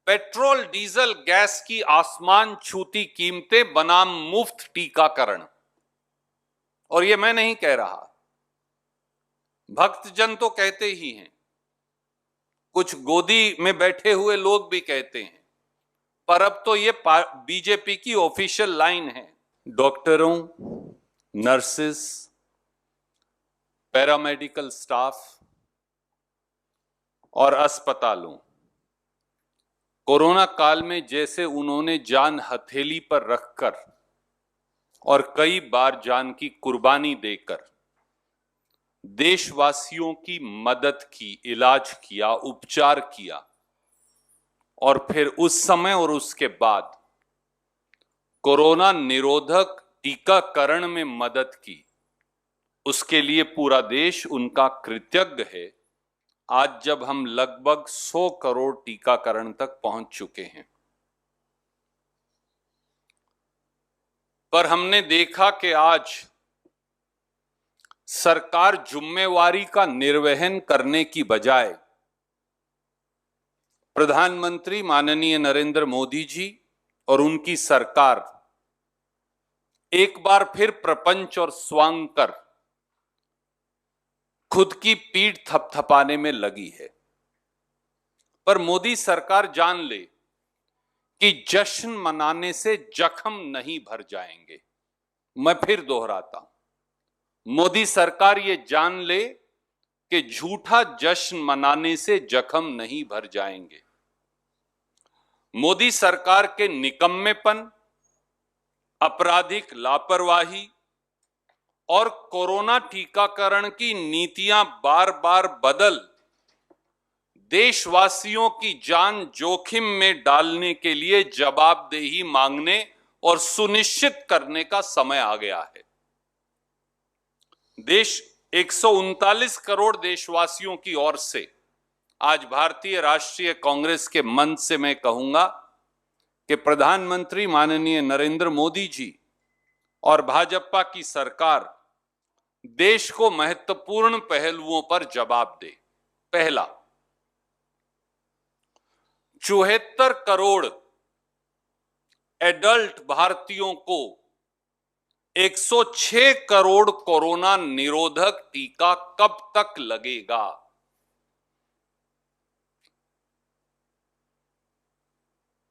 Petrol diesel gas की आसमान छूती कीमतें बनाम मुफ्त टीकाकरण। और ये मैं नहीं कह रहा, भक्तजन तो कहते ही हैं, कुछ गोदी में बैठे हुए लोग भी कहते हैं, पर अब तो ये बीजेपी की ऑफिशियल लाइन है। डॉक्टरों, नर्सेस, पैरामेडिकल स्टाफ और अस्पतालों, कोरोना काल में जैसे उन्होंने जान हथेली पर रखकर और कई बार जान की कुर्बानी देकर देशवासियों की मदद की, इलाज किया, उपचार किया, और फिर उस समय और उसके बाद कोरोना निरोधक टीकाकरण में मदद की, उसके लिए पूरा देश उनका कृतज्ञ है। आज जब हम लगभग 100 करोड़ टीकाकरण तक पहुंच चुके हैं, पर हमने देखा कि आज सरकार जिम्मेवारी का निर्वहन करने की बजाय प्रधानमंत्री माननीय नरेंद्र मोदी जी और उनकी सरकार एक बार फिर प्रपंच और स्वांग कर खुद की पीठ थपथपाने में लगी है। पर मोदी सरकार जान ले कि जश्न मनाने से जख्म नहीं भर जाएंगे। मैं फिर दोहराता हूं, मोदी सरकार ये जान ले कि झूठा जश्न मनाने से जख्म नहीं भर जाएंगे। मोदी सरकार के निकम्मेपन, आपराधिक लापरवाही और कोरोना टीकाकरण की नीतियां बार बार बदल देशवासियों की जान जोखिम में डालने के लिए जवाबदेही मांगने और सुनिश्चित करने का समय आ गया है। देश 139 करोड़ देशवासियों की ओर से आज भारतीय राष्ट्रीय कांग्रेस के मंच से मैं कहूंगा कि प्रधानमंत्री माननीय नरेंद्र मोदी जी और भाजपा की सरकार देश को महत्वपूर्ण पहलुओं पर जवाब दे। पहला, 74 करोड़ एडल्ट भारतीयों को 106 करोड़ कोरोना निरोधक टीका कब तक लगेगा?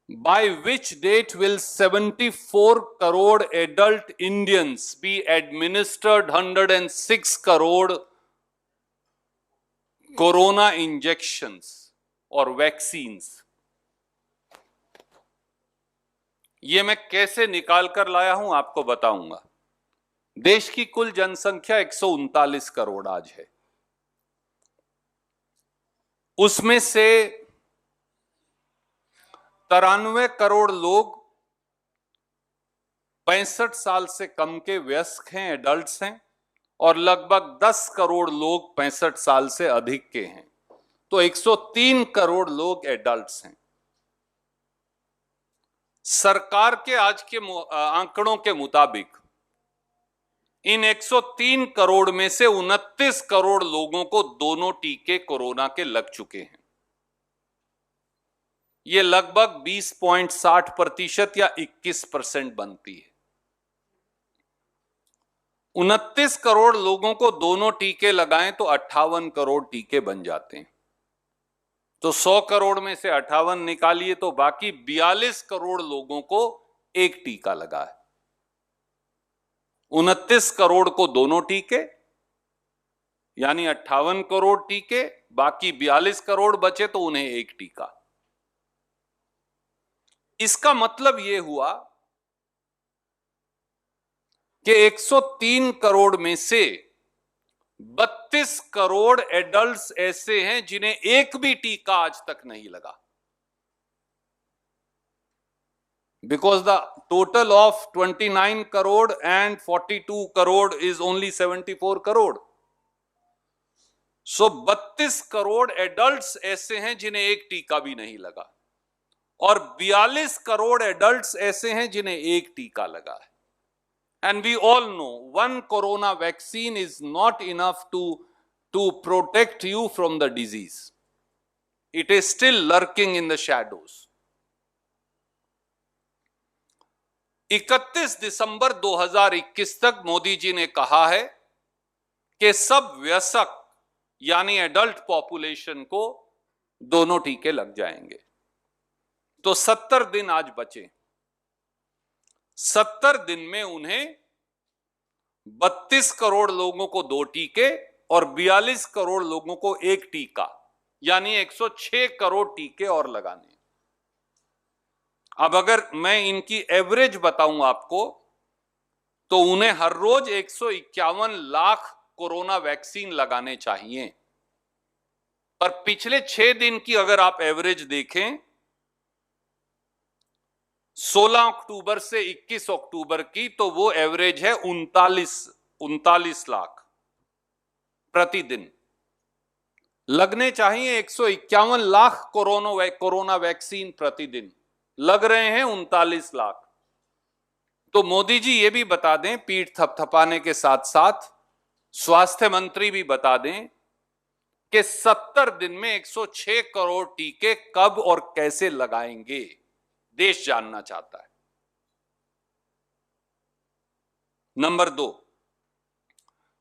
By which date will 74 crore adult Indians be administered 106 crore corona injections or vaccines? ये मैं कैसे निकाल कर लाया हूं आपको बताऊंगा। देश की कुल जनसंख्या 139 करोड़ आज है। उसमें से 93 करोड़ लोग 65 साल से कम के वयस्क हैं, एडल्ट्स हैं, और लगभग 10 करोड़ लोग 65 साल से अधिक के हैं। तो 103 करोड़ लोग एडल्ट्स हैं। सरकार के आज के आंकड़ों के मुताबिक इन 103 करोड़ में से 29 करोड़ लोगों को दोनों टीके कोरोना के लग चुके हैं। ये लगभग 20.60% या 21% बनती है। 29 करोड़ लोगों को दोनों टीके लगाएं तो 58 करोड़ टीके बन जाते हैं। तो 100 करोड़ में से 58 निकालिए तो बाकी 42 करोड़ लोगों को एक टीका लगा है। 29 करोड़ को दोनों टीके, यानी 58 करोड़ टीके, बाकी 42 करोड़ बचे तो उन्हें एक टीका। इसका मतलब यह हुआ कि 103 करोड़ में से 32 करोड़ एडल्ट्स ऐसे हैं जिन्हें एक भी टीका आज तक नहीं लगा। Because the total of 29 crore and 42 crore is only 74 crore. So 32 crore adults ऐसे हैं जिन्हें एक टीका भी नहीं लगा, और 42 करोड़ एडल्ट्स ऐसे हैं जिन्हें एक टीका लगा है। And we all know one corona vaccine is not enough to protect you from the disease. It is still lurking in the shadows. 31 दिसंबर 2021 तक मोदी जी ने कहा है कि सब वयस्क यानी एडल्ट पॉपुलेशन को दोनों टीके लग जाएंगे। तो 70 दिन आज बचे। 70 दिन में उन्हें 32 करोड़ लोगों को 2 टीके और 42 करोड़ लोगों को 1 टीका यानी 106 करोड़ टीके और लगाने। अब अगर मैं इनकी एवरेज बताऊं आपको तो उन्हें हर रोज 151 लाख कोरोना वैक्सीन लगाने चाहिए। पर पिछले 6 दिन की अगर आप एवरेज देखें 16 अक्टूबर से 21 अक्टूबर की, तो वो एवरेज है 39 लाख प्रतिदिन। लगने चाहिए 151 लाख कोरोना वैक्सीन प्रतिदिन, लग रहे हैं 39 लाख। तो मोदी जी ये भी बता दें, पीठ थपथपाने के साथ साथ स्वास्थ्य मंत्री भी बता दें कि 70 दिन में 106 करोड़ टीके कब और कैसे लगाएंगे, देश जानना चाहता है। नंबर 2,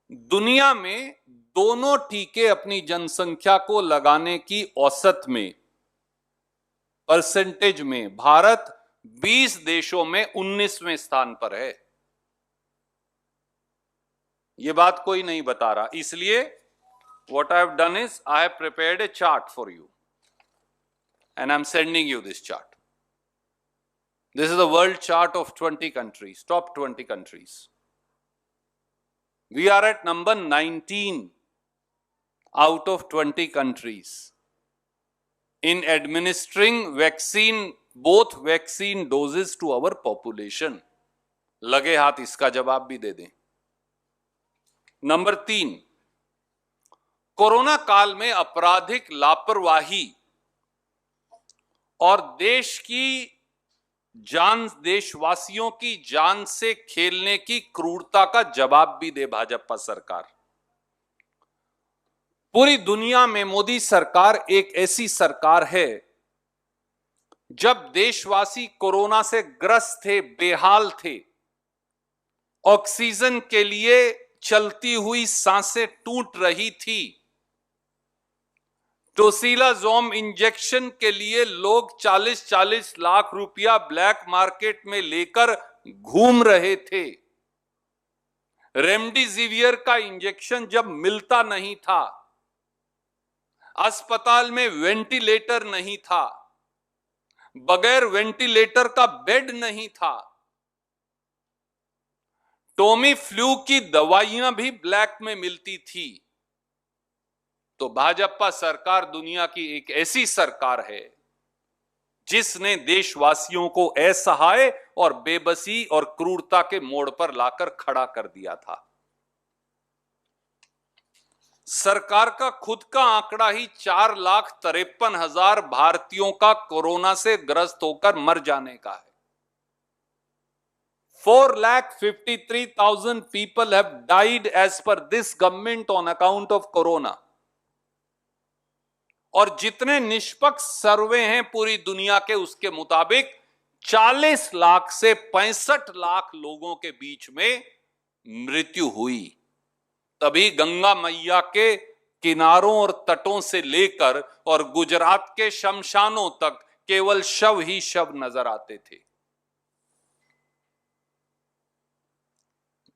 दुनिया में दोनों टीके अपनी जनसंख्या को लगाने की औसत में परसेंटेज में भारत 20 देशों में 19वें स्थान पर है। यह बात कोई नहीं बता रहा, इसलिए what I have done is I have prepared a chart for you and I'm sending you this chart. This is the world chart of 20 countries, top 20 countries. We are at number 19 out of 20 countries in administering both vaccine doses to our population. लगे हाथ इसका जवाब भी दे दें। Number 3, corona काल में आपराधिक लापरवाही और देशवासियों की जान से खेलने की क्रूरता का जवाब भी दे भाजपा सरकार। पूरी दुनिया में मोदी सरकार एक ऐसी सरकार है, जब देशवासी कोरोना से ग्रस्त थे, बेहाल थे, ऑक्सीजन के लिए चलती हुई सांसें टूट रही थी, टोसिलाज़ोम इंजेक्शन के लिए लोग 40-40 लाख रुपया ब्लैक मार्केट में लेकर घूम रहे थे, रेमडेसिवियर का इंजेक्शन जब मिलता नहीं था, अस्पताल में वेंटिलेटर नहीं था, बगैर वेंटिलेटर का बेड नहीं था, टोमी फ्लू की दवाइयां भी ब्लैक में मिलती थी। तो भाजपा सरकार दुनिया की एक ऐसी सरकार है जिसने देशवासियों को असहाय और बेबसी और क्रूरता के मोड़ पर लाकर खड़ा कर दिया था। सरकार का खुद का आंकड़ा ही 4,53,000 भारतीयों का कोरोना से ग्रस्त होकर मर जाने का है। 4,53,000 people have died as per this government on account of corona। और जितने निष्पक्ष सर्वे हैं पूरी दुनिया के, उसके मुताबिक 40 लाख से 65 लाख लोगों के बीच में मृत्यु हुई। तभी गंगा मैया के किनारों और तटों से लेकर और गुजरात के शमशानों तक केवल शव ही शव नजर आते थे।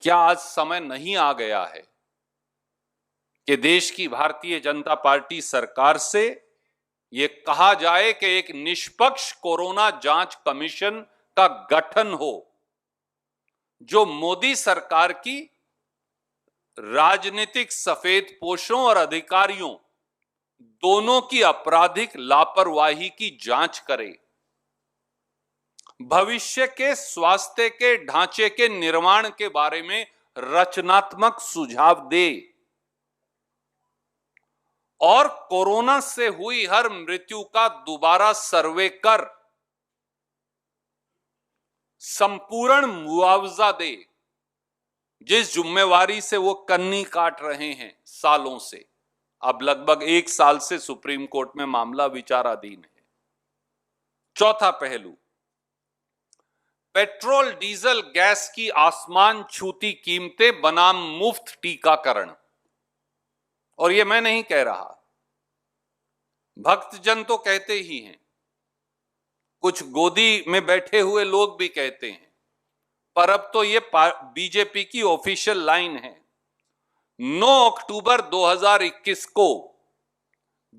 क्या आज समय नहीं आ गया है कि देश की भारतीय जनता पार्टी सरकार से यह कहा जाए कि एक निष्पक्ष कोरोना जांच कमीशन का गठन हो, जो मोदी सरकार की राजनीतिक सफेदपोशों और अधिकारियों दोनों की आपराधिक लापरवाही की जांच करे, भविष्य के स्वास्थ्य के ढांचे के निर्माण के बारे में रचनात्मक सुझाव दे और कोरोना से हुई हर मृत्यु का दोबारा सर्वे कर संपूर्ण मुआवजा दे, जिस जिम्मेवारी से वो कन्नी काट रहे हैं सालों से। अब लगभग 1 साल से सुप्रीम कोर्ट में मामला विचाराधीन है। चौथा पहलू, पेट्रोल डीजल गैस की आसमान छूती कीमतें बनाम मुफ्त टीकाकरण। और ये मैं नहीं कह रहा, भक्तजन तो कहते ही हैं, कुछ गोदी में बैठे हुए लोग भी कहते हैं, पर अब तो ये बीजेपी की ऑफिशियल लाइन है। 9 अक्टूबर 2021 को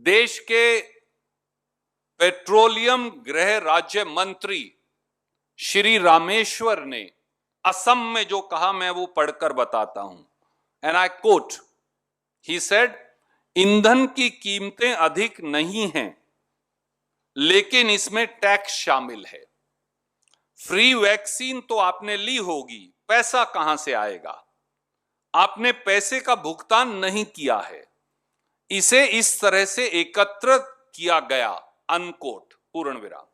देश के पेट्रोलियम गृह राज्य मंत्री श्री रामेश्वर ने असम में जो कहा, मैं वो पढ़कर बताता हूं। And I quote, he said, ईंधन की कीमतें अधिक नहीं हैं, लेकिन इसमें टैक्स शामिल है। फ्री वैक्सीन तो आपने ली होगी, पैसा कहां से आएगा? आपने पैसे का भुगतान नहीं किया है, इसे इस तरह से एकत्र किया गया, अनकोट, पूर्ण विराम।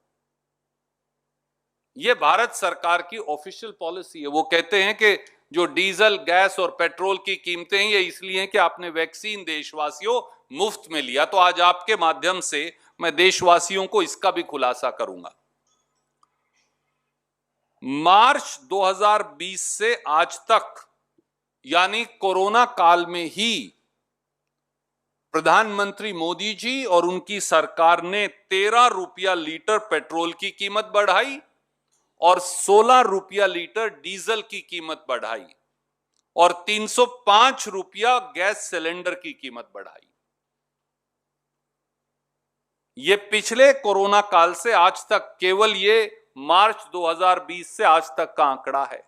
यह भारत सरकार की ऑफिशियल पॉलिसी है। वो कहते हैं कि जो डीजल, गैस और पेट्रोल की कीमतें हैं, ये इसलिए हैं कि आपने वैक्सीन देशवासियों मुफ्त में लिया। तो आज आपके माध्यम से मैं देशवासियों को इसका भी खुलासा करूंगा। मार्च 2020 से आज तक, यानी कोरोना काल में ही, प्रधानमंत्री मोदी जी और उनकी सरकार ने 13 रुपया लीटर पेट्रोल की कीमत बढ़ाई और 16 रुपया लीटर डीजल की कीमत बढ़ाई और 305 रुपया गैस सिलेंडर की कीमत बढ़ाई। ये पिछले कोरोना काल से आज तक, केवल ये मार्च 2020 से आज तक का आंकड़ा है।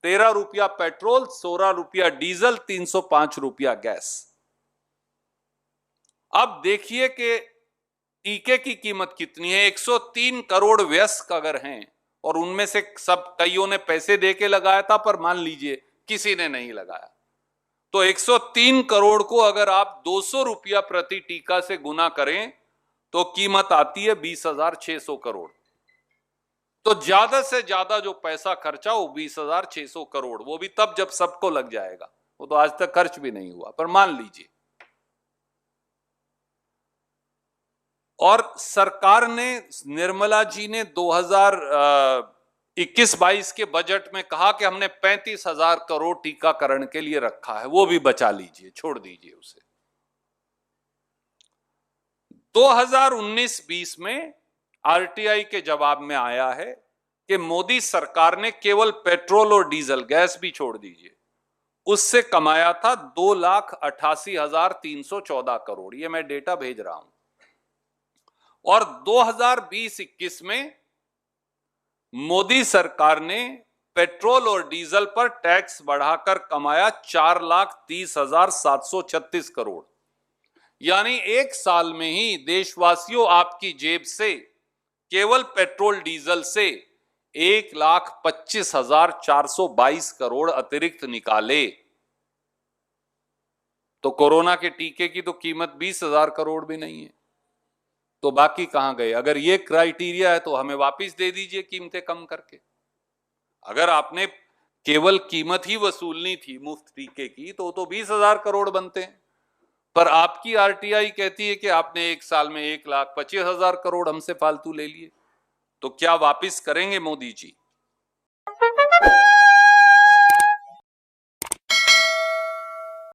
13 रुपया पेट्रोल, 16 रुपया डीजल, 305 रुपया गैस। अब देखिए कि टीके की कीमत कितनी है। 103 करोड़ वयस्क अगर हैं और उनमें से सब कईयों ने पैसे देके लगाया था, पर मान लीजिए किसी ने नहीं लगाया, तो 103 करोड़ को अगर आप 200 रुपया प्रति टीका से गुना करें तो कीमत आती है 20,600 करोड़। तो ज्यादा से ज्यादा जो पैसा खर्चा वो 20,600 करोड़, वो भी तब जब सबको लग जाएगा। वो तो आज तक खर्च भी नहीं हुआ, पर मान लीजिए। और सरकार ने, निर्मला जी ने 2021-22 के बजट में कहा कि हमने 35,000 करोड़ टीकाकरण के लिए रखा है, वो भी बचा लीजिए, छोड़ दीजिए उसे। 2019-20 में आरटीआई के जवाब में आया है कि मोदी सरकार ने केवल पेट्रोल और डीजल, गैस भी छोड़ दीजिए, उससे कमाया था 2,88,314 करोड़। ये मैं डेटा भेज रहा हूं। और 2020-21 में मोदी सरकार ने पेट्रोल और डीजल पर टैक्स बढ़ाकर कमाया 4,30,736 करोड़। यानी एक साल में ही देशवासियों आपकी जेब से केवल पेट्रोल डीजल से 1,25,422 करोड़ अतिरिक्त निकाले। तो कोरोना के टीके की तो कीमत 20,000 करोड़ भी नहीं है, तो बाकी कहां गए? अगर ये क्राइटेरिया है तो हमें वापस दे दीजिए कीमतें कम करके। अगर आपने केवल कीमत ही वसूलनी थी मुफ्त टीके की तो 20,000 करोड़ बनते हैं, पर आपकी आरटीआई कहती है कि आपने एक साल में 1,25,000 करोड़ हमसे फालतू ले लिए। तो क्या वापस करेंगे मोदी जी?